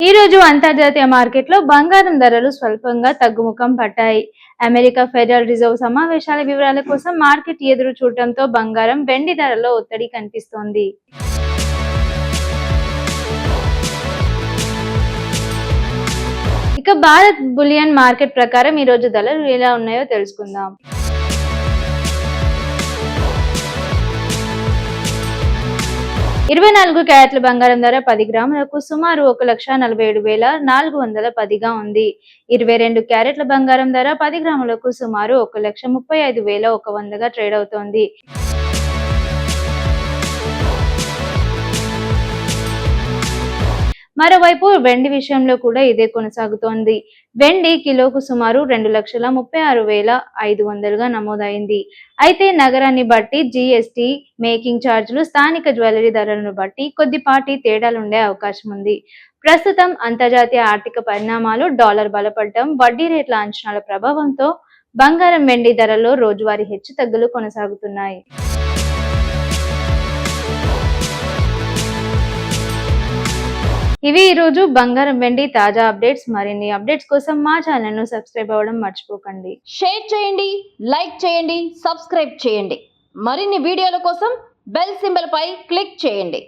ఈ రోజు అంతర్జాతీయ మార్కెట్లో బంగారం ధరలు స్వల్పంగా తగ్గుముఖం పట్టాయి. అమెరికా ఫెడరల్ రిజర్వ్ సమావేశాల వివరాల కోసం మార్కెట్ ఎదురు చూడటంతో బంగారం, వెండి ధరల్లో ఒత్తిడి కనిపిస్తోంది. ఇక భారత్ బులియన్ మార్కెట్ ప్రకారం ఈ రోజు ధరలు ఎలా ఉన్నాయో తెలుసుకుందాం. 24 క్యారెట్ల బంగారం ధర 10 గ్రాములకు సుమారు 1,47,410గా ఉంది. 22 క్యారెట్ల బంగారం ధర 10 గ్రాములకు సుమారు 1,35,100గా ట్రేడ్ అవుతోంది. మరోవైపు వెండి విషయంలో కూడా ఇదే కొనసాగుతోంది. వెండి కిలోకు సుమారు 2,36,500గా నమోదైంది. అయితే నగరాన్ని బట్టి జీఎస్టీ, మేకింగ్ ఛార్జీలు, స్థానిక జ్యువెలరీ ధరలను బట్టి కొద్దిపాటి తేడాలుండే అవకాశం ఉంది. ప్రస్తుతం అంతర్జాతీయ ఆర్థిక పరిణామాలు, డాలర్ బలపడటం, వడ్డీ రేట్ల అంచనాల ప్రభావంతో బంగారం, వెండి ధరల్లో రోజువారీ హెచ్చుతగ్గులు కొనసాగుతున్నాయి. ఇవి ఈరోజు బంగారం, వెండి తాజా అప్డేట్స్. మరిన్ని అప్డేట్స్ కోసం మా ఛానల్ను సబ్స్క్రైబ్ అవ్వడం మర్చిపోకండి. షేర్ చేయండి, లైక్ చేయండి, సబ్స్క్రైబ్ చేయండి. మరిన్ని వీడియోల కోసం బెల్ సింబల్ పై క్లిక్ చేయండి.